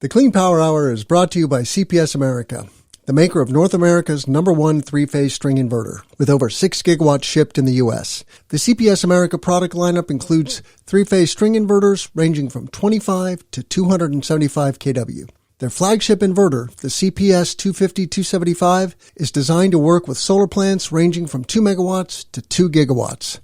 The Clean Power Hour is brought to you by CPS America, the maker of North America's #1 three-phase string inverter, with over 6 gigawatts shipped in the U.S. The CPS America product lineup includes three-phase string inverters ranging from 25 to 275 kW. Their flagship inverter, the CPS 250-275, is designed to work with solar plants ranging from 2 megawatts to 2 gigawatts.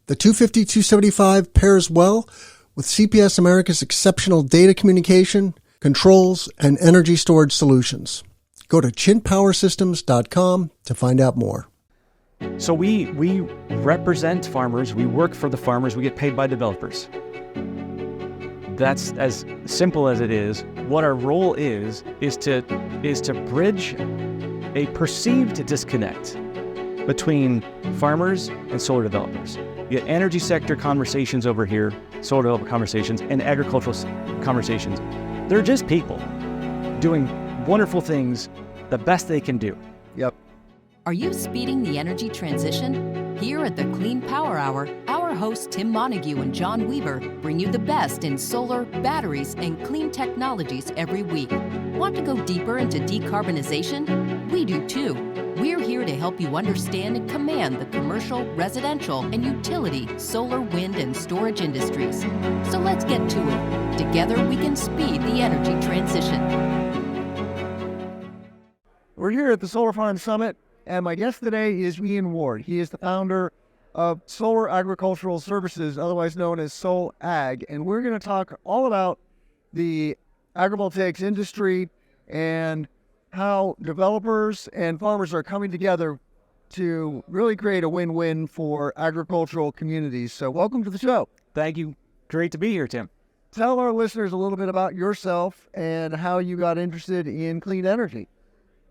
The 250-275 pairs well with CPS America's exceptional data communication, controls, and energy storage solutions. Go to chintpowersystems.com to find out more. So we represent farmers, we work for the farmers, we get paid by developers. That's as simple as it is. What our role is to bridge a perceived disconnect between farmers and solar developers. You get energy sector conversations over here, solar developer conversations, and agricultural conversations. They're just people doing wonderful things the best they can do. Yep. Are you speeding the energy transition? Here at the Clean Power Hour, our hosts Tim Montague and John Weaver bring you the best in solar, batteries, and clean technologies every week. Want to go deeper into decarbonization? We do too. We're here to help you understand and command the commercial, residential, and utility solar, wind, and storage industries. So let's get to it. Together we can speed the energy transition. We're here at the Solar Farm Summit, and my guest today is Iain Ward. He is the founder of Solar Agricultural Services, otherwise known as SolAg, and we're going to talk all about the agrivoltaics industry and how developers and farmers are coming together to really create a win-win for agricultural communities. So welcome to the show. Thank you. Great to be here, Tim. Tell our listeners a little bit about yourself and how you got interested in clean energy.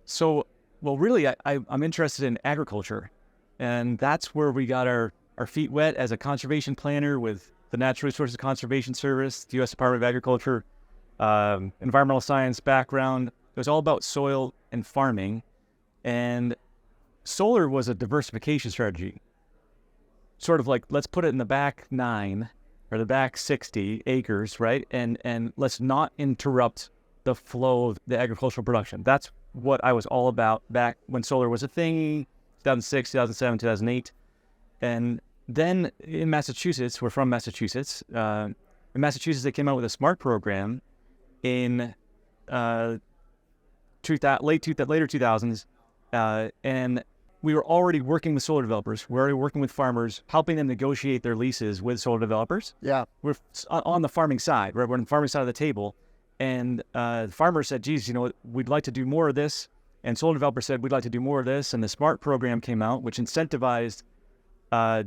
So, well, really, I'm interested in agriculture, and that's where we got our feet wet as a conservation planner with the Natural Resources Conservation Service, the U.S. Department of Agriculture, environmental science background. It was all about soil and farming, and solar was a diversification strategy. Sort of like, let's put it in the back 9 or the back 60 acres, right? And let's not interrupt the flow of the agricultural production. That's what I was all about back when solar was a thing, 2006, 2007, 2008. And then in Massachusetts, we're from Massachusetts. In Massachusetts, they came out with a SMART program in later 2000s, and we were already working with solar developers. We're already working with farmers, helping them negotiate their leases with solar developers. Yeah. We're on the farming side, right? We're on the farming side of the table. And the farmers said, geez, we'd like to do more of this. And solar developers said, we'd like to do more of this. And the SMART program came out, which incentivized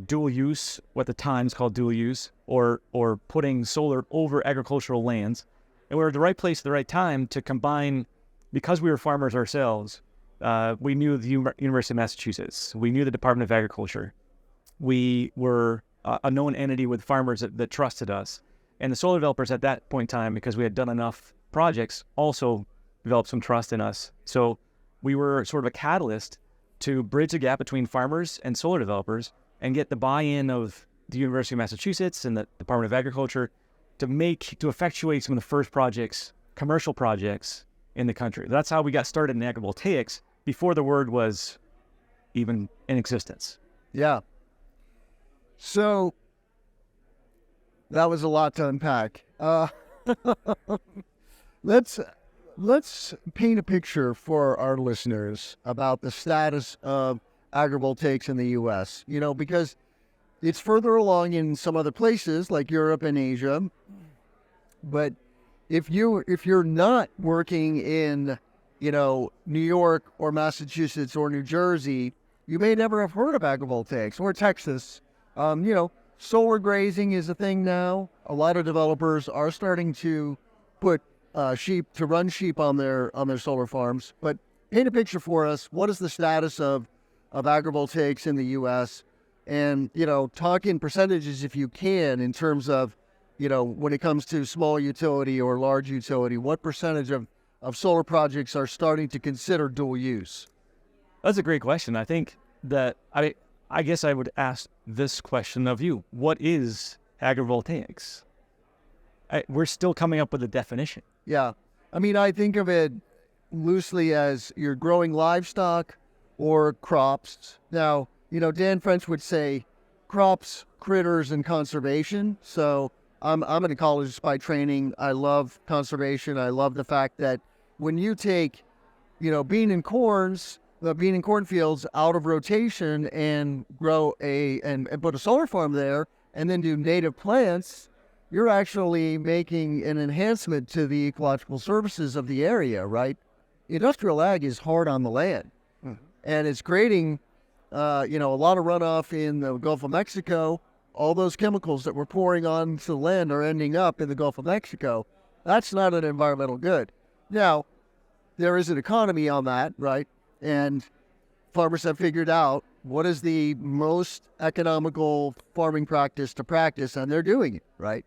dual use, what the times called dual use, or putting solar over agricultural lands. And we were at the right place at the right time to combine, because we were farmers ourselves. We knew the University of Massachusetts. We knew the Department of Agriculture. We were a known entity with farmers that trusted us. And the solar developers at that point in time, because we had done enough projects, also developed some trust in us. So we were sort of a catalyst to bridge the gap between farmers and solar developers and get the buy-in of the University of Massachusetts and the Department of Agriculture to effectuate some of the first projects, commercial projects in the country. That's how we got started in agrivoltaics before the word was even in existence. Yeah. So that was a lot to unpack. Let's paint a picture for our listeners about the status of agrivoltaics in the U.S. Because it's further along in some other places like Europe and Asia. But if you're not working in, New York or Massachusetts or New Jersey, you may never have heard of agrivoltaics, or Texas. Solar grazing is a thing now. A lot of developers are starting to put run sheep on their solar farms. But paint a picture for us. What is the status of agrivoltaics in the U.S.? And, talk in percentages if you can in terms of, when it comes to small utility or large utility, what percentage of solar projects are starting to consider dual use? That's a great question. I think that I guess I would ask this question of you. What is agrivoltaics? We're still coming up with a definition. Yeah. I mean, I think of it loosely as you're growing livestock or crops. Now, Dan French would say crops, critters, and conservation. So I'm an ecologist by training. I love conservation. I love the fact that when you take, bean and cornfields out of rotation and grow and put a solar farm there and then do native plants, you're actually making an enhancement to the ecological services of the area, right? Industrial ag is hard on the land, and it's creating, a lot of runoff in the Gulf of Mexico. All those chemicals that we're pouring onto the land are ending up in the Gulf of Mexico. That's not an environmental good. Now, there is an economy on that, right? And farmers have figured out what is the most economical farming practice to practice, and they're doing it, right?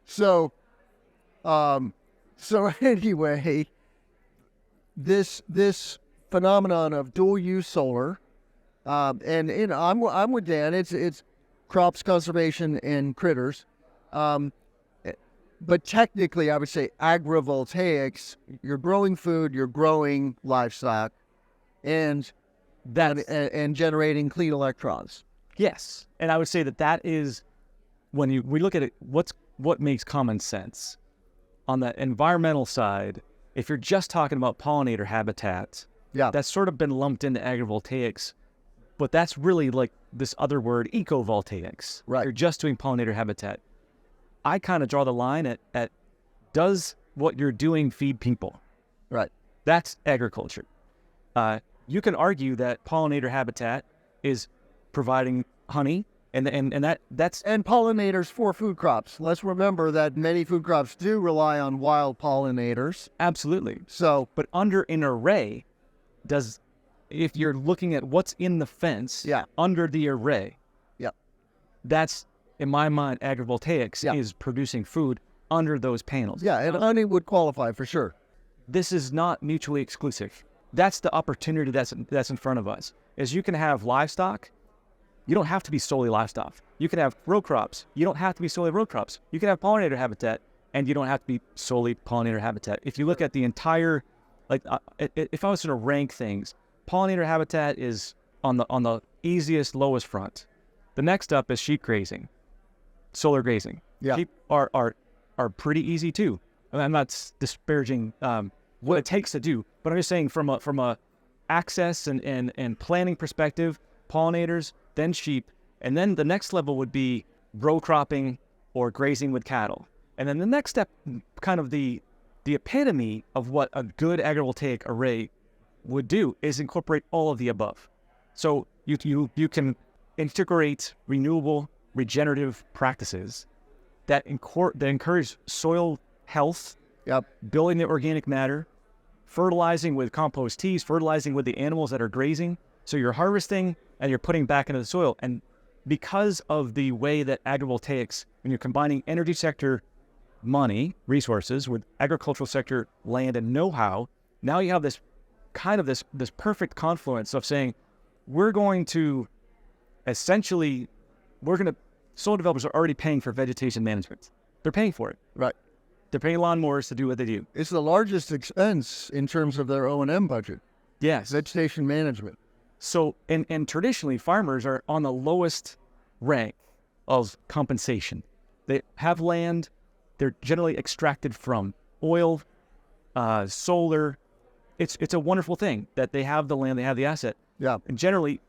So anyway, this phenomenon of dual use solar, and I'm with Dan. It's crops, conservation, and critters. But technically, I would say agrivoltaics. You're growing food, you're growing livestock, and generating clean electrons. Yes, and I would say that is when we look at it. What makes common sense on the environmental side? If you're just talking about pollinator habitat, that's sort of been lumped into agrivoltaics, but that's really like this other word, ecovoltaics. Right. You're just doing pollinator habitat. I kind of draw the line at does what you're doing feed people? Right. That's agriculture. You can argue that pollinator habitat is providing honey, and that's pollinators for food crops. Let's remember that many food crops do rely on wild pollinators. Absolutely. So, but under an array, if you're looking at what's in the fence, under the array, that's, in my mind, agrivoltaics is producing food under those panels. Yeah, and honey would qualify for sure. This is not mutually exclusive. That's the opportunity that's in front of us. Is you can have livestock. You don't have to be solely livestock. You can have row crops. You don't have to be solely row crops. You can have pollinator habitat, and you don't have to be solely pollinator habitat. If you look at the entire, if I was to rank things, pollinator habitat is on the easiest, lowest front. The next up is sheep grazing, solar grazing. Yeah. Sheep are pretty easy too. I mean, I'm not disparaging what it takes to do, but I'm just saying from a access and planning perspective, pollinators, then sheep, and then the next level would be row cropping or grazing with cattle. And then the next step, kind of the epitome of what a good agrivoltaic array would do, is incorporate all of the above. So you can integrate renewable, regenerative practices that encourage soil health, building the organic matter, fertilizing with compost teas, fertilizing with the animals that are grazing. So you're harvesting and you're putting back into the soil. And because of the way that agrivoltaics, when you're combining energy sector money, resources, with agricultural sector land and know-how, now you have this kind of this perfect confluence of saying, we're going to solar developers are already paying for vegetation management. They're paying for it. Right. They're paying lawnmowers to do what they do. It's the largest expense in terms of their O&M budget. Yes. Vegetation management. So, and traditionally, farmers are on the lowest rank of compensation. They have land. They're generally extracted from oil, solar. It's a wonderful thing that they have the land, they have the asset. Yeah. And generally,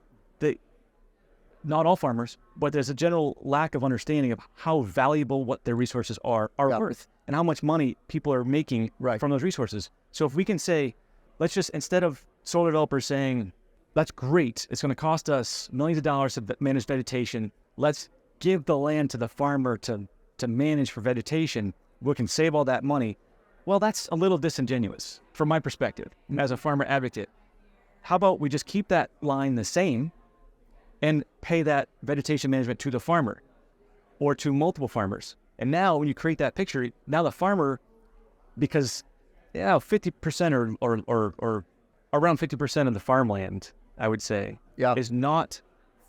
not all farmers, but there's a general lack of understanding of how valuable what their resources are worth and how much money people are making from those resources. So if we can say, let's just, instead of solar developers saying, that's great, it's going to cost us millions of dollars to manage vegetation, let's give the land to the farmer to manage for vegetation, we can save all that money. Well, that's a little disingenuous from my perspective as a farmer advocate. How about we just keep that line the same and pay that vegetation management to the farmer or to multiple farmers? And now when you create that picture, now the farmer, because 50% or around 50% of the farmland, I would say, is not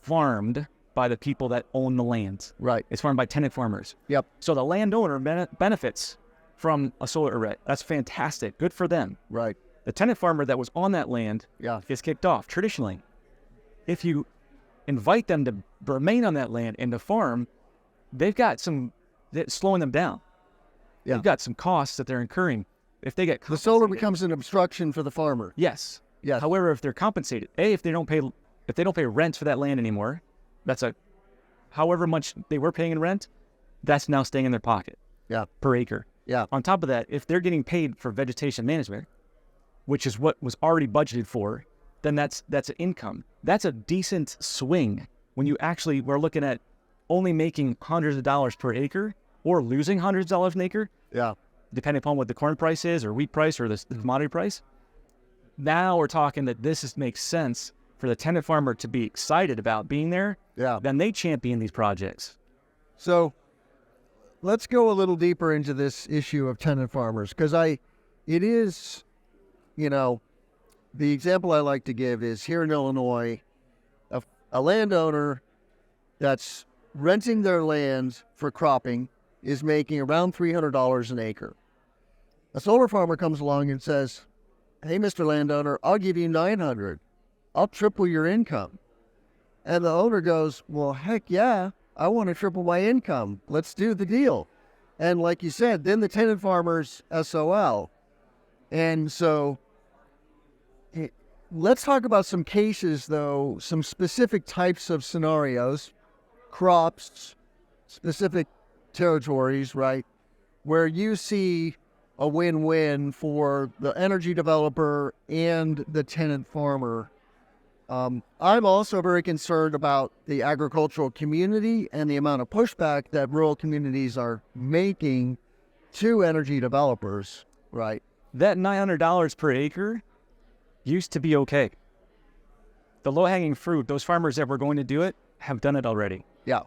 farmed by the people that own the land. Right. It's farmed by tenant farmers. Yep. So the landowner benefits from a solar array. That's fantastic. Good for them. Right. The tenant farmer that was on that land Yeah. is kicked off. Traditionally, if you invite them to remain on that land and to farm, they've got that's slowing them down. Yeah. They've got some costs that they're incurring. If they get The solar becomes an obstruction for the farmer. yes. Yes. However, if they're compensated, if they don't pay rent for that land anymore, that's however much they were paying in rent, that's now staying in their pocket. Yeah. Per acre. Yeah. On top of that, if they're getting paid for vegetation management, which is what was already budgeted for, then that's an income. That's a decent swing when you actually were looking at only making hundreds of dollars per acre or losing hundreds of dollars an acre, Yeah. depending upon what the corn price is or wheat price or the commodity price. Now we're talking that makes sense for the tenant farmer to be excited about being there. Yeah. Then they champion these projects. So let's go a little deeper into this issue of tenant farmers, because it is, the example I like to give is here in Illinois, a landowner that's renting their land for cropping is making around $300 an acre. A solar farmer comes along and says, "Hey, Mr. Landowner, I'll give you $900. I'll triple your income." And the owner goes, "Well, heck yeah, I want to triple my income. Let's do the deal." And like you said, then the tenant farmer's SOL. And so let's talk about some cases, though, some specific types of scenarios, crops, specific territories, right, where you see a win-win for the energy developer and the tenant farmer. I'm also very concerned about the agricultural community and the amount of pushback that rural communities are making to energy developers, right? That $900 per acre used to be okay. The low-hanging fruit, those farmers that were going to do it, have done it already. Yeah.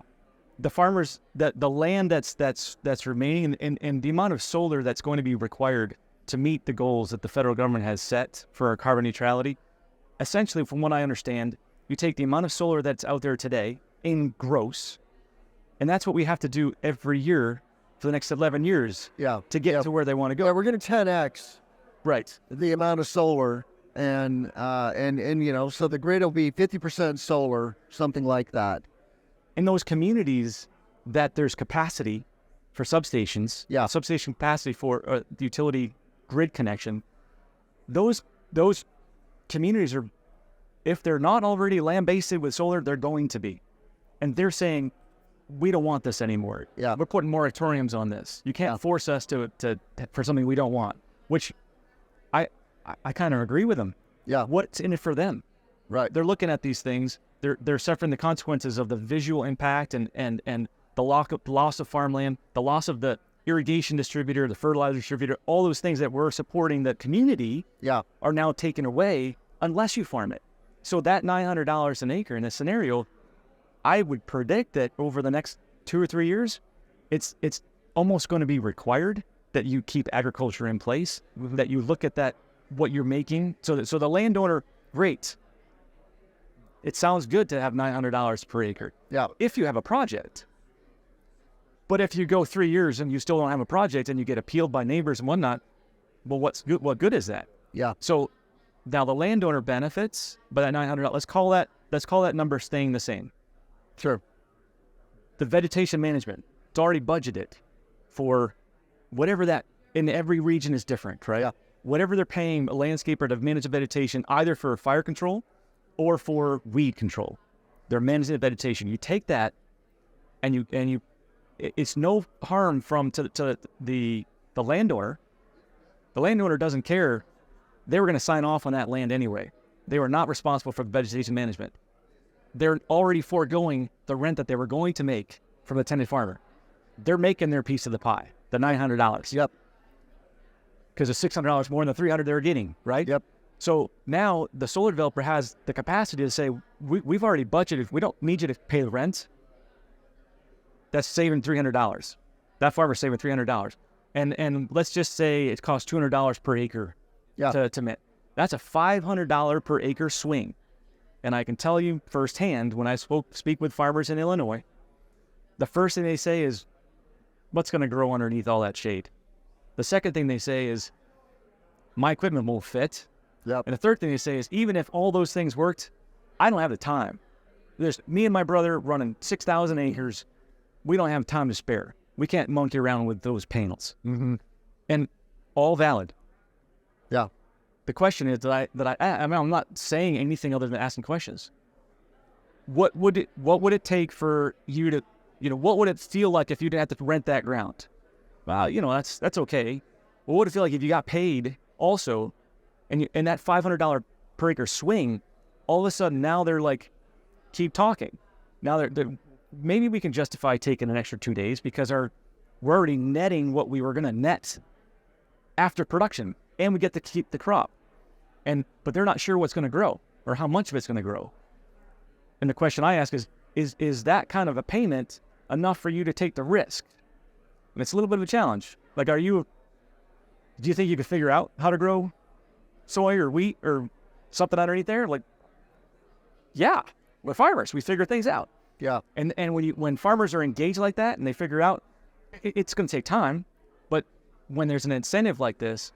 The farmers, the land that's remaining, and the amount of solar that's going to be required to meet the goals that the federal government has set for our carbon neutrality, essentially, from what I understand, you take the amount of solar that's out there today in gross, and that's what we have to do every year for the next 11 years to get to where they want to go. Yeah, we're going to 10x Right. the amount of solar, and so the grid will be 50% solar, something like that. In those communities that there's capacity for substations, substation capacity for the utility grid connection, those communities are, if they're not already land-based with solar, they're going to be. And they're saying, we don't want this anymore. Yeah. We're putting moratoriums on this. You can't force us to for something we don't want, which I kind of agree with them. Yeah. What's in it for them? Right. They're looking at these things. They're suffering the consequences of the visual impact and the loss of farmland, the loss of the irrigation distributor, the fertilizer distributor, all those things that we're supporting the community are now taken away unless you farm it. So that $900 an acre in this scenario, I would predict that over the next 2 or 3 years, it's almost going to be required that you keep agriculture in place, that you look at that, what you're making. So the landowner, great. It sounds good to have $900 per acre. Yeah. If you have a project. But if you go 3 years and you still don't have a project and you get appealed by neighbors and whatnot, well, what good is that? Yeah. So now the landowner benefits, but that $900, let's call that number staying the same. Sure. The vegetation management, it's already budgeted for whatever that, in every region is different, right? Yeah. Whatever they're paying a landscaper to manage the vegetation, either for fire control or for weed control, they're managing the vegetation. You take that and you it's no harm to the landowner. The landowner doesn't care. They were going to sign off on that land anyway. They were not responsible for the vegetation management. They're already foregoing the rent that they were going to make from the tenant farmer. They're making their piece of the pie, the $900. Yep. Because it's $600 more than the $300 they were getting, right? Yep. So now the solar developer has the capacity to say, we've already budgeted. We don't need you to pay the rent. That's saving $300. That farmer's saving $300. And let's just say it costs $200 per acre to mint. That's a $500 per acre swing. And I can tell you firsthand, when I speak with farmers in Illinois, the first thing they say is, what's going to grow underneath all that shade? The second thing they say is, my equipment won't fit. Yep. And the third thing they say is, even if all those things worked, I don't have the time. There's me and my brother running 6,000 acres. We don't have time to spare. We can't monkey around with those panels. Mm-hmm. And all valid. Yeah. The question is I mean, I'm not saying anything other than asking questions. What would it take for you to, what would it feel like if you didn't have to rent that ground? Well, that's okay. What would it feel like if you got paid also, and that $500 per acre swing, all of a sudden now they're like, keep talking. Now they're maybe we can justify taking an extra 2 days because we're already netting what we were going to net after production, and we get to keep the crop. But they're not sure what's going to grow or how much of it's going to grow. And the question I ask is that kind of a payment enough for you to take the risk? And it's a little bit of a challenge. Like, do you think you could figure out how to grow soy or wheat or something underneath there? Like, yeah, we're farmers. We figure things out. Yeah. And when farmers are engaged like that and they figure out, it's going to take time, but when there's an incentive like this,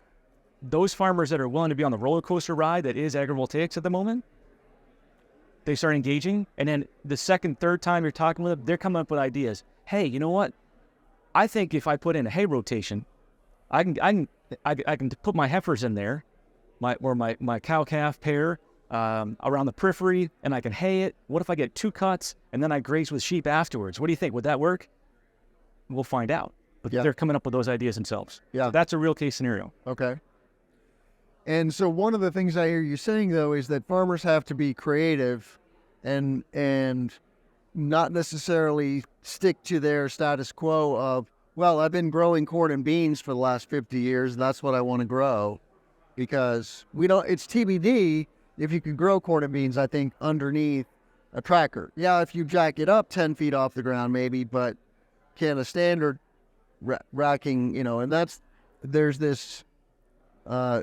those farmers that are willing to be on the roller coaster ride that is agrivoltaics at the moment, they start engaging, and then the second, third time you're talking with them, they're coming up with ideas. Hey, you know what? I think if I put in a hay rotation, I can put my heifers in there, my cow-calf pair around the periphery, and I can hay it. What if I get 2 cuts and then I graze with sheep afterwards? What do you think? Would that work? We'll find out. But they're coming up with those ideas themselves. Yeah, so that's a real case scenario. Okay. And so one of the things I hear you saying, though, is that farmers have to be creative and not necessarily stick to their status quo of, well, I've been growing corn and beans for the last 50 years, and that's what I want to grow. Because it's TBD if you can grow corn and beans, I think, underneath a tracker. Yeah, if you jack it up 10 feet off the ground, maybe, but can a standard racking, and there's this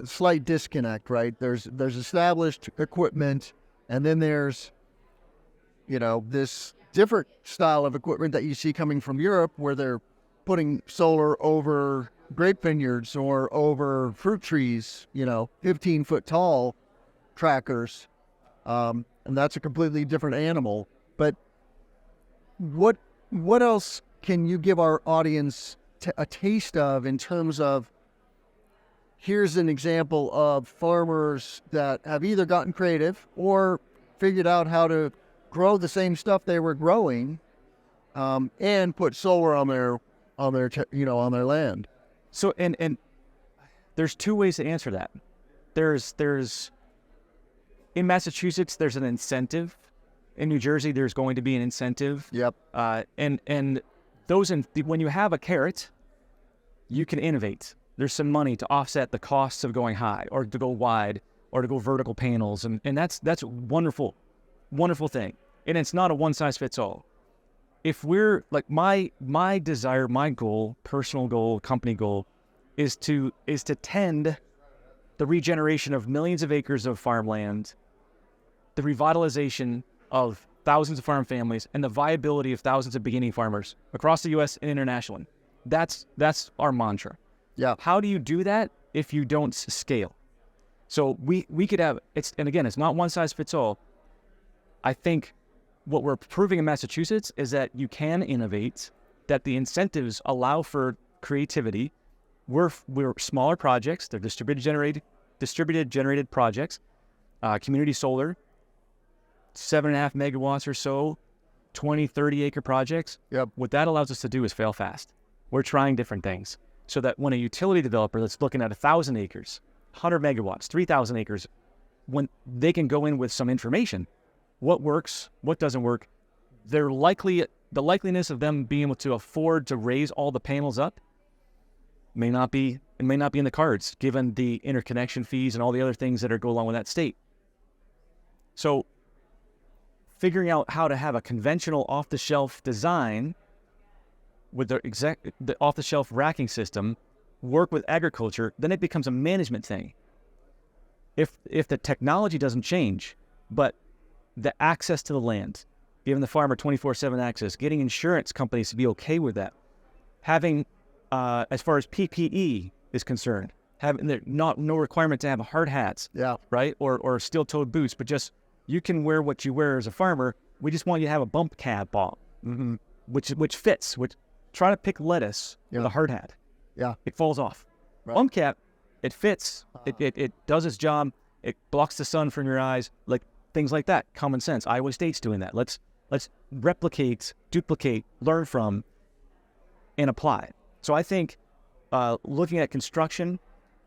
slight disconnect, right? There's established equipment, and then there's, this different style of equipment that you see coming from Europe where they're putting solar over grape vineyards or over fruit trees, 15-foot tall trackers. And that's a completely different animal. But what else can you give our audience a taste of in terms of, here's an example of farmers that have either gotten creative or figured out how to grow the same stuff they were growing, and put solar on their land. So and there's 2 ways to answer that. There's in Massachusetts there's an incentive. In New Jersey there's going to be an incentive. Yep. And those when you have a carrot, you can innovate. There's some money to offset the costs of going high or to go wide or to go vertical panels. And that's a wonderful, wonderful thing. And it's not a one-size-fits-all. If we're, like, my desire, my goal, personal goal, company goal, is to tend the regeneration of millions of acres of farmland, the revitalization of thousands of farm families, and the viability of thousands of beginning farmers across the U.S. and internationally. That's our mantra. Yeah. How do you do that if you don't scale? So we could have, it's not one size fits all. I think what we're proving in Massachusetts is that you can innovate, that the incentives allow for creativity. We're smaller projects. They're distributed generated projects. Community solar, 7.5 megawatts or so, 20, 30 acre projects. Yep. What that allows us to do is fail fast. We're trying different things so that when a utility developer that's looking at 1,000 acres, 100 megawatts, 3,000 acres, when they can go in with some information, what works, what doesn't work, the likeliness of them being able to afford to raise all the panels up may not be in the cards, given the interconnection fees and all the other things that go along with that state. So figuring out how to have a conventional off-the-shelf design with the off-the-shelf racking system work with agriculture, then it becomes a management thing. If the technology doesn't change, but the access to the land, giving the farmer 24/7 access, getting insurance companies to be okay with that, having, as far as PPE, is concerned. Having no requirement to have hard hats, right, or steel-toed boots, but just you can wear what you wear as a farmer. We just want you to have a bump cap on, which fits. Try to pick lettuce with a hard hat. Yeah, it falls off. Right. Bump cap, it fits. It does its job. It blocks the sun from your eyes, like things like that. Common sense. Iowa State's doing that. Let's replicate, duplicate, learn from, and apply. So I think looking at construction,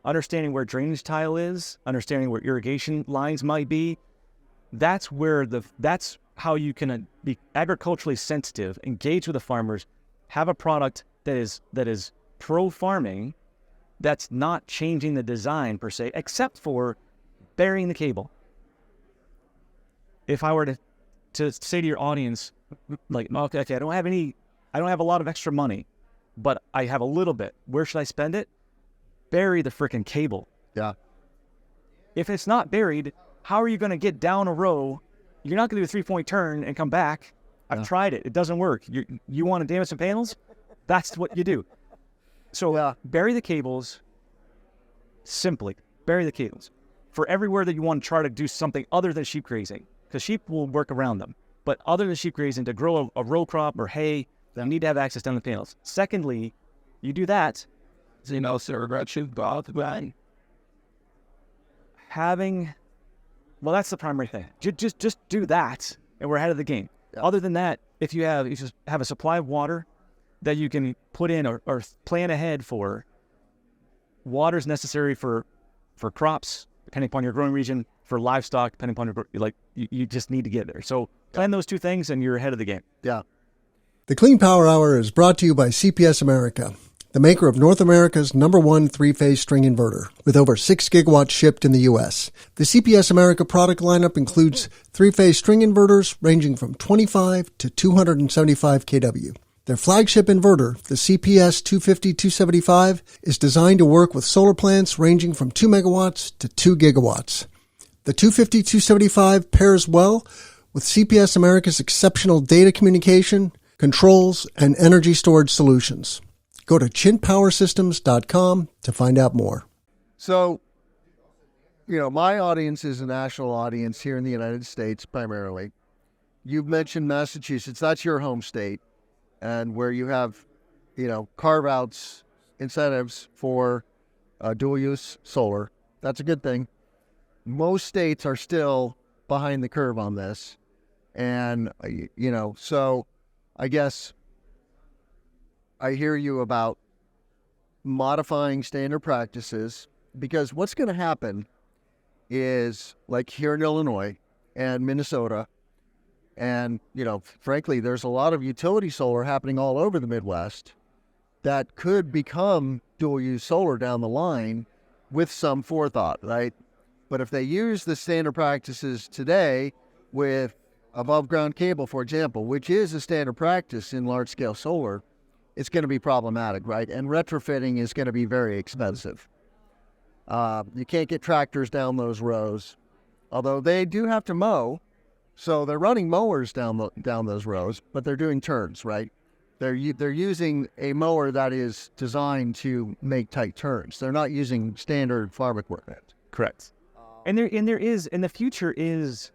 understanding where drainage tile is, understanding where irrigation lines might be, that's how you can be agriculturally sensitive, engage with the farmers, have a product that is pro-farming, that's not changing the design per se, except for burying the cable. If I were to say to your audience, like, okay, I don't have a lot of extra money, but I have a little bit. Where should I spend it? Bury the freaking cable. Yeah. If it's not buried, how are you going to get down a row? You're not going to do a 3-point turn and come back. I've tried it. It doesn't work. You want to damage some panels? That's what you do. So bury the cables. Simply bury the cables. For everywhere that you want to try to do something other than sheep grazing, because sheep will work around them. But other than sheep grazing, to grow a row crop or hay, you need to have access down the panels. Secondly, you do that. Well, that's the primary thing. Just do that, and we're ahead of the game. Yeah. Other than that, if you just have a supply of water that you can put in or plan ahead for, water is necessary for crops, depending upon your growing region, for livestock, depending upon you just need to get there. So plan those two things, and you're ahead of the game. Yeah. The Clean Power Hour is brought to you by CPS America, the maker of North America's #1 3-phase string inverter, with over 6 gigawatts shipped in the U.S. The CPS America product lineup includes 3-phase string inverters ranging from 25 to 275 kW. Their flagship inverter, the CPS 250-275, is designed to work with solar plants ranging from 2 megawatts to 2 gigawatts. The 250-275 pairs well with CPS America's exceptional data communication, controls, and energy storage solutions. Go to chintpowersystems.com to find out more. So, my audience is a national audience here in the United States primarily. You've mentioned Massachusetts. That's your home state, and where you have, carve-outs, incentives for dual-use solar. That's a good thing. Most states are still behind the curve on this. And, so I guess I hear you about modifying standard practices, because what's going to happen is, like here in Illinois and Minnesota, and, frankly, there's a lot of utility solar happening all over the Midwest that could become dual-use solar down the line with some forethought, right? But if they use the standard practices today with above-ground cable, for example, which is a standard practice in large-scale solar, it's going to be problematic, right? And retrofitting is going to be very expensive. You can't get tractors down those rows, although they do have to mow. So they're running mowers down those rows, but they're doing turns, right? They're using a mower that is designed to make tight turns. They're not using standard farm equipment. Correct. And the future is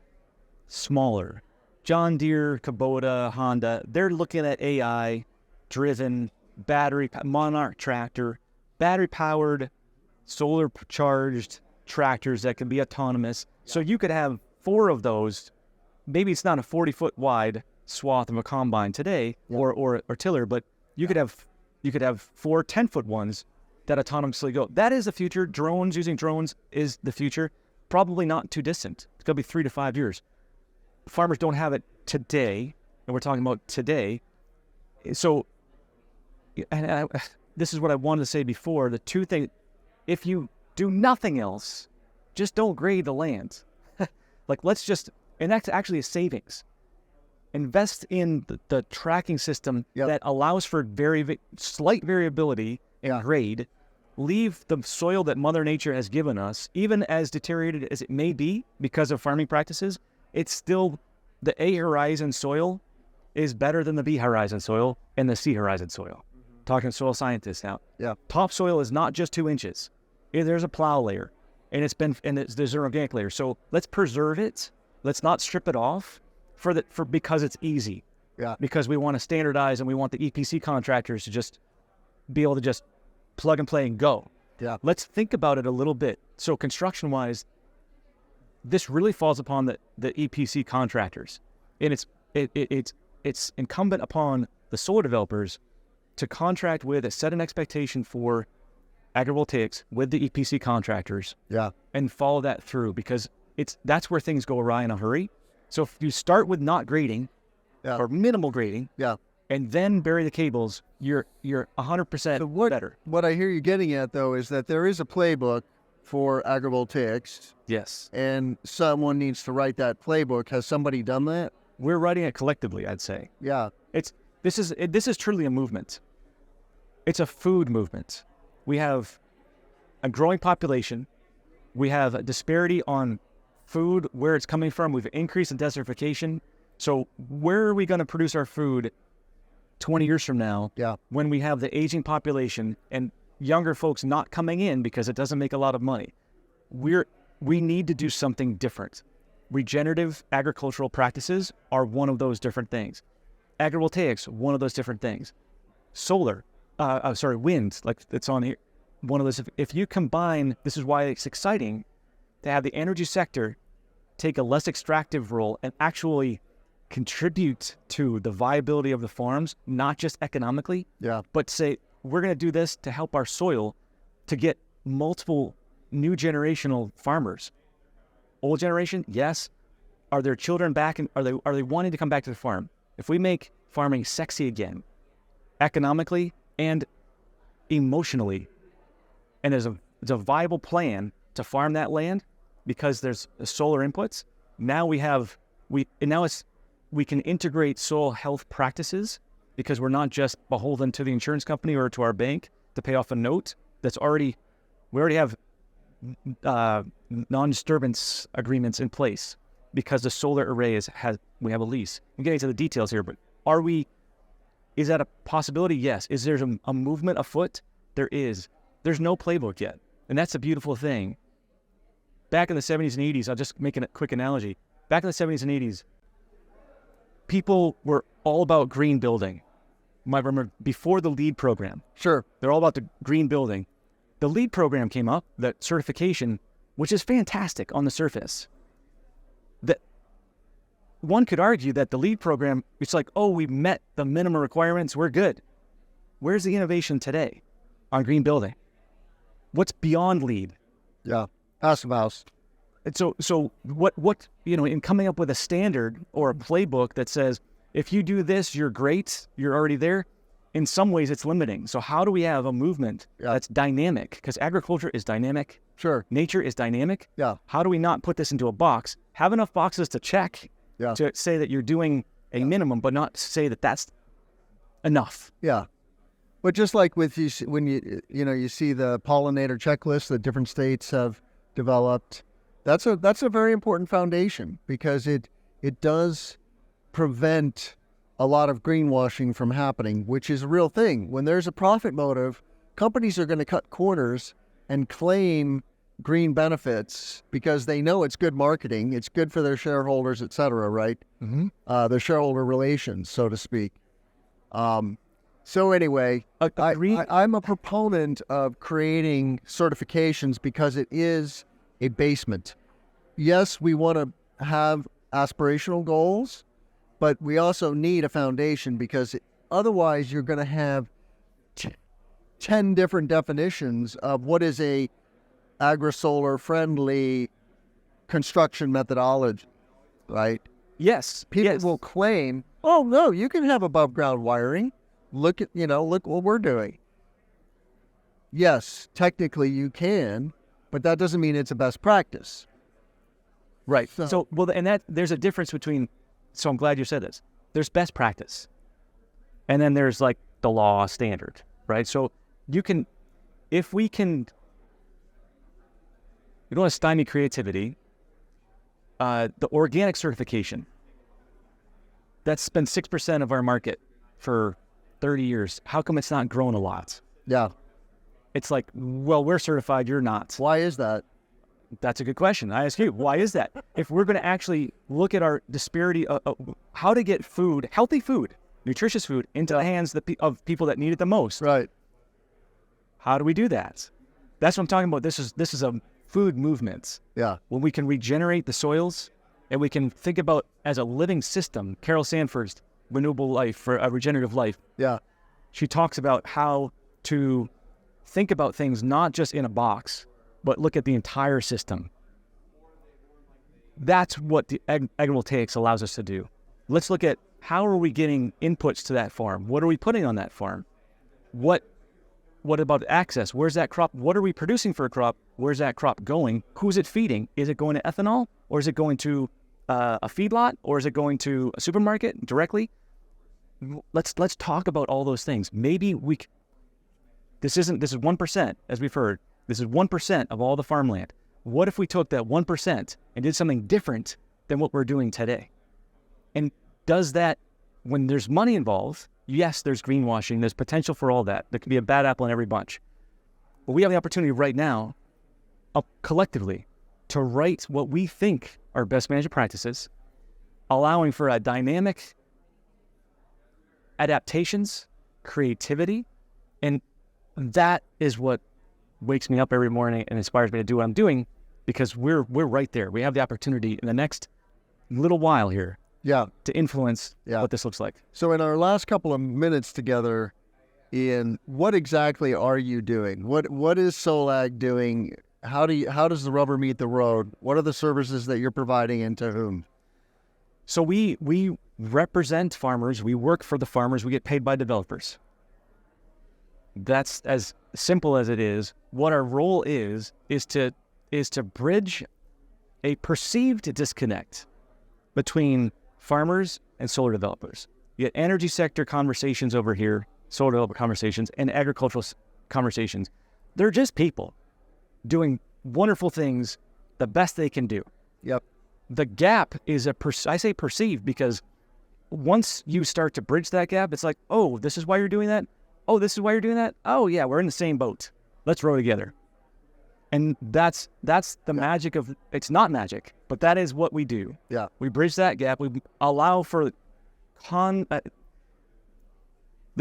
smaller. John Deere, Kubota, Honda, they're looking at AI-driven Monarch tractor, battery-powered, solar-charged tractors that can be autonomous. So you could have 4 of those. Maybe it's not a 40-foot wide swath of a combine today, or tiller, but you could have 4 10-foot ones that autonomously go. That is the future. Using drones is the future. Probably not too distant. It's going to be 3 to 5 years. Farmers don't have it today, and we're talking about today. So, this is what I wanted to say before. The two things, if you do nothing else, just don't grade the land. And that's actually a savings. Invest in the tracking system that allows for slight variability in grade. Leave the soil that Mother Nature has given us, even as deteriorated as it may be because of farming practices, it's still the A horizon soil is better than the B horizon soil and the C horizon soil. talking to soil scientists now. Yeah. Topsoil is not just 2 inches. There's a plow layer, and there's an organic layer. So let's preserve it. Let's not strip it off because it's easy. Yeah. Because we want to standardize and we want the EPC contractors to just be able to just plug and play and go. Yeah. Let's think about it a little bit. So construction-wise, this really falls upon the EPC contractors, and it's incumbent upon the solar developers to contract with, set an expectation for agrivoltaics with the EPC contractors. Yeah. And follow that through, because that's where things go awry in a hurry. So if you start with not grading or minimal grading, and then bury the cables, you're 100% better. What I hear you getting at, though, is that there is a playbook for agrivoltaics. Yes. And someone needs to write that playbook. Has somebody done that? We're writing it collectively, I'd say. Yeah. This is truly a movement. It's a food movement. We have a growing population. We have a disparity on food, where it's coming from. We've increased in desertification. So where are we going to produce our food 20 years from now when we have the aging population and younger folks not coming in because it doesn't make a lot of money? We need to do something different. Regenerative agricultural practices are one of those different things. Agrivoltaics, one of those different things. Solar, wind, like it's on here, one of those. If you combine, this is why it's exciting to have the energy sector take a less extractive role and actually contribute to the viability of the farms, not just economically, but say, we're going to do this to help our soil to get multiple new generational farmers. Old generation, yes. Are their children back, and are they wanting to come back to the farm? If we make farming sexy again, economically and emotionally, and there's a viable plan to farm that land because there's solar inputs, now we can integrate soil health practices, because we're not just beholden to the insurance company or to our bank to pay off a note we already have non-disturbance agreements in place because the solar array we have a lease. I'm getting into the details here, but is that a possibility? Yes. Is there a movement afoot? There is. There's no playbook yet. And that's a beautiful thing. Back in the 70s and 80s, I'll just make a quick analogy. Back in the 70s and 80s, people were all about green building. You might remember before the LEED program. Sure. They're all about the green building. The LEED program came up, that certification, which is fantastic on the surface. That one could argue that the LEED program, it's like, oh, we met the minimum requirements, we're good. Where's the innovation today on green building? What's beyond LEED? Yeah, passive house. And so what in coming up with a standard or a playbook that says, if you do this, you're great, you're already there, in some ways it's limiting. So how do we have a movement that's dynamic? Because agriculture is dynamic. Sure. Nature is dynamic. Yeah. How do we not put this into a box? Have enough boxes to check to say that you're doing a minimum, but not say that that's enough. Yeah. But just like when you see the pollinator checklist that different states have developed, that's a very important foundation, because it does prevent a lot of greenwashing from happening, which is a real thing. When there's a profit motive, companies are going to cut corners and claim green benefits because they know it's good marketing, it's good for their shareholders, et cetera, right? Mm-hmm. Their shareholder relations, so to speak. So anyway, I'm a proponent of creating certifications because it is a basement. Yes, we want to have aspirational goals, but we also need a foundation, because otherwise you're going to have 10 different definitions of what is a agri-solar friendly construction methodology, right? Yes. People will claim, oh no, you can have above ground wiring. Look what we're doing. Yes, technically you can, but that doesn't mean it's a best practice. Right. So there's a difference between, so I'm glad you said this. There's best practice. And then there's like the law standard, right? So you don't want to stymie creativity. The organic certification, that's been 6% of our market for 30 years. How come it's not grown a lot? Yeah. It's like, well, we're certified, you're not. Why is that? That's a good question. I ask you, why is that? If we're going to actually look at our disparity of how to get food, healthy food, nutritious food, into the hands of people that need it the most. Right. How do we do that? That's what I'm talking about. This is a food movement. Yeah. When we can regenerate the soils and we can think about as a living system. Carol Sanford's Renewable Life for a Regenerative Life. Yeah. She talks about how to think about things not just in a box, but look at the entire system. That's what the agrivoltaics allows us to do. Let's look at how are we getting inputs to that farm? What are we putting on that farm? What about access? Where's that crop? What are we producing for a crop? Where's that crop going? Who's it feeding? Is it going to ethanol? Or is it going to a feedlot? Or is it going to a supermarket directly? Let's talk about all those things. Maybe this is 1%, as we've heard. This is 1% of all the farmland. What if we took that 1% and did something different than what we're doing today? And does that, when there's money involved, yes, there's greenwashing, there's potential for all that. There could be a bad apple in every bunch. But we have the opportunity right now, collectively, to write what we think are best management practices, allowing for a dynamic adaptations, creativity, and that is what wakes me up every morning and inspires me to do what I'm doing, because we're right there. We have the opportunity in the next little while here to influence what this looks like. So in our last couple of minutes together, Iain, what exactly are you doing? What is SolAg doing? How does the rubber meet the road? What are the services that you're providing and to whom? So we represent farmers. We work for the farmers. We get paid by developers. That's as simple as it is. What our role is to bridge a perceived disconnect between farmers and solar developers. You get energy sector conversations over here, solar developer conversations, and agricultural conversations. They're just people doing wonderful things the best they can do. Yep. The gap is I say perceived because once you start to bridge that gap, it's like, oh, this is why you're doing that? Oh, this is why you're doing that? Oh, yeah, we're in the same boat. Let's row together. And that's the magic of, it's not magic, but that is what we do. Yeah. We bridge that gap. We allow for the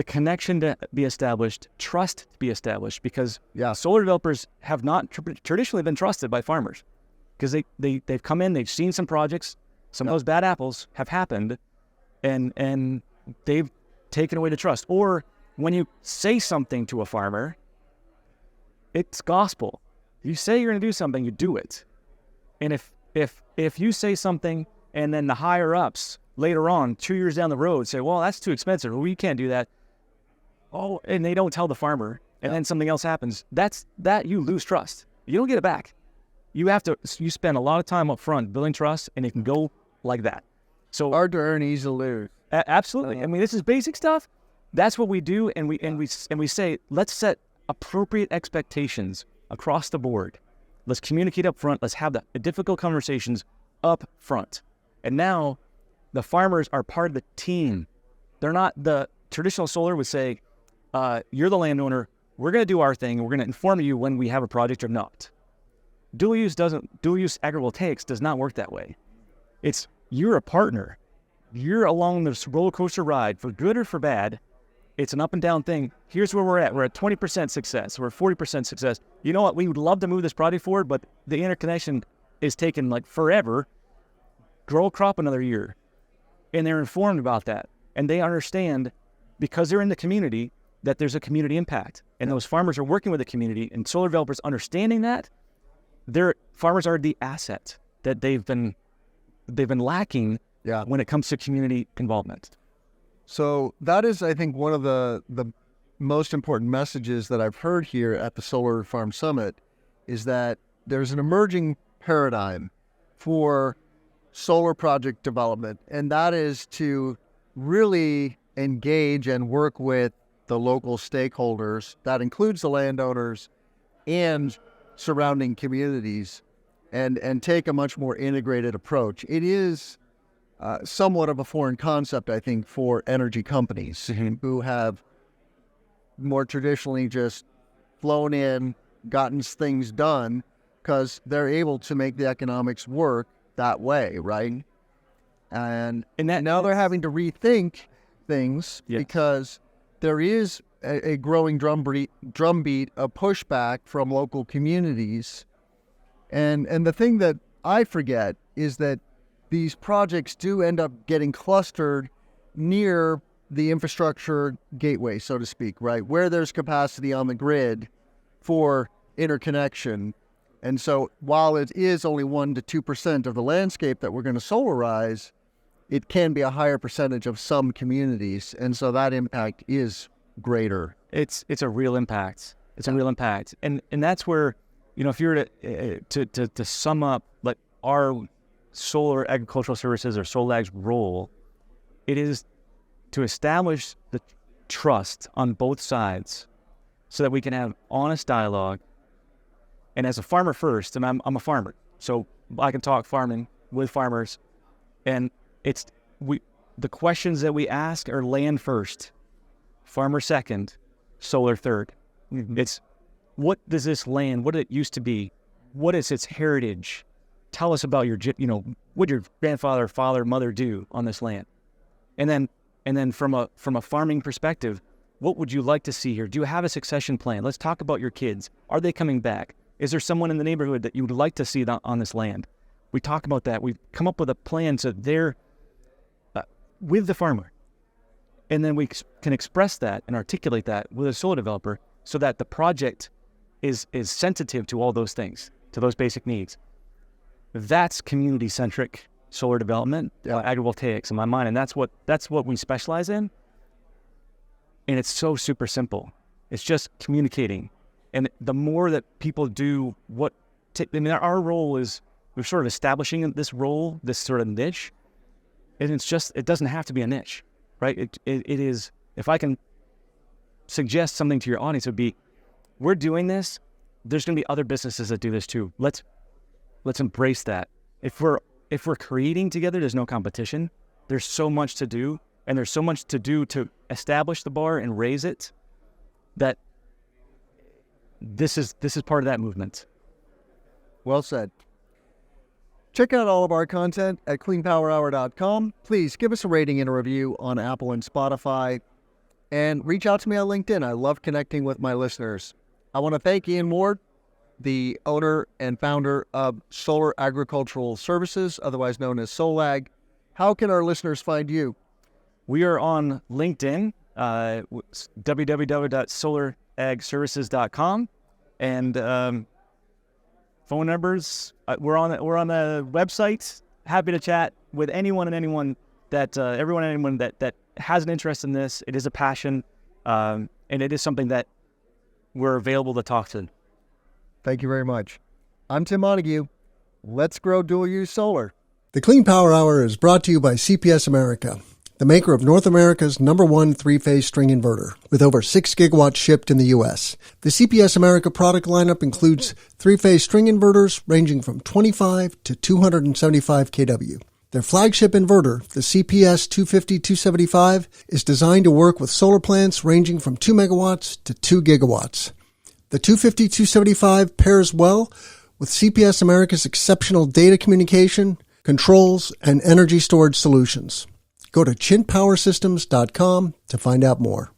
connection to be established, trust to be established, because solar developers have not traditionally been trusted by farmers, because they've come in, they've seen some projects, some of those bad apples have happened, and they've taken away the trust. Or when you say something to a farmer, it's gospel. You say you're going to do something, you do it. And if you say something and then the higher ups later on, 2 years down the road, say, well, that's too expensive, well, we can't do that. Oh, and they don't tell the farmer, and then something else happens. That you lose trust. You don't get it back. You spend a lot of time up front building trust, and it can go like that. So hard to earn, easy to lose. Absolutely. I mean, this is basic stuff. That's what we do, and we say, let's set appropriate expectations across the board. Let's communicate up front. Let's have the difficult conversations up front. And now the farmers are part of the team. They're not the traditional solar would say, you're the landowner. We're going to do our thing. We're going to inform you when we have a project or not. Dual use agrivoltaics does not work that way. It's you're a partner. You're along this roller coaster ride, for good or for bad. It's an up and down thing. Here's where we're at. We're at 20% success. We're at 40% success. You know what? We would love to move this project forward, but the interconnection is taking like forever. Grow a crop another year. And they're informed about that. And they understand, because they're in the community, that there's a community impact. And those farmers are working with the community, and solar developers understanding that, their farmers are the asset that they've been lacking when it comes to community involvement. So that is, I think, one of the most important messages that I've heard here at the Solar Farm Summit, is that there's an emerging paradigm for solar project development, and that is to really engage and work with the local stakeholders. That includes the landowners and surrounding communities, and take a much more integrated approach. It is somewhat of a foreign concept, I think, for energy companies who have more traditionally just flown in, gotten things done, because they're able to make the economics work that way, right? And that now they're having to rethink things Yes. because there is a growing drumbeat of pushback from local communities. And the thing that I forget is that these projects do end up getting clustered near the infrastructure gateway, so to speak, right? Where there's capacity on the grid for interconnection. And so while it is only 1% to 2% of the landscape that we're going to solarize, it can be a higher percentage of some communities. And so that impact is greater. It's a real impact. It's a real impact. And that's where, if you were to sum up like our solar agricultural services or SolAg's role, it is to establish the trust on both sides so that we can have honest dialogue. And as a farmer first, and I'm a farmer, so I can talk farming with farmers, and the questions that we ask are land first, farmer second, solar third. Mm-hmm. It's what does this land, what did it used to be? What is its heritage? Tell us about what did your grandfather, father, mother do on this land? And then from a farming perspective, what would you like to see here? Do you have a succession plan? Let's talk about your kids. Are they coming back? Is there someone in the neighborhood that you would like to see on this land? We talk about that. We come up with a plan so they're with the farmer. And then we can express that and articulate that with a solar developer so that the project is sensitive to all those things, to those basic needs. That's community-centric solar development, agrivoltaics in my mind, and that's what we specialize in. And it's so super simple. It's just communicating. And the more that people do our role is, we're sort of establishing this role, this sort of niche, and it doesn't have to be a niche, right? It is, if I can suggest something to your audience, it would be, we're doing this, there's going to be other businesses that do this too. Let's embrace that. If we're creating together, there's no competition. There's so much to do, and there's so much to do to establish the bar and raise it, that this is part of that movement. Well said. Check out all of our content at cleanpowerhour.com. Please give us a rating and a review on Apple and Spotify, and reach out to me on LinkedIn. I love connecting with my listeners. I want to thank Iain Ward, the owner and founder of Solar Agricultural Services, otherwise known as SolAg. How can our listeners find you? We are on LinkedIn, www.solaragservices.com, and phone numbers. We're on the website. Happy to chat with anyone and anyone that has an interest in this. It is a passion, and it is something that we're available to talk to. Thank you very much. I'm Tim Montague. Let's grow dual-use solar. The Clean Power Hour is brought to you by CPS America, the maker of North America's #1 three-phase string inverter, with over 6 gigawatts shipped in the U.S. The CPS America product lineup includes three-phase string inverters ranging from 25 to 275 kW. Their flagship inverter, the CPS 250-275, is designed to work with solar plants ranging from 2 megawatts to 2 gigawatts. The 250-275 pairs well with CPS America's exceptional data communication, controls, and energy storage solutions. Go to chintpowersystems.com to find out more.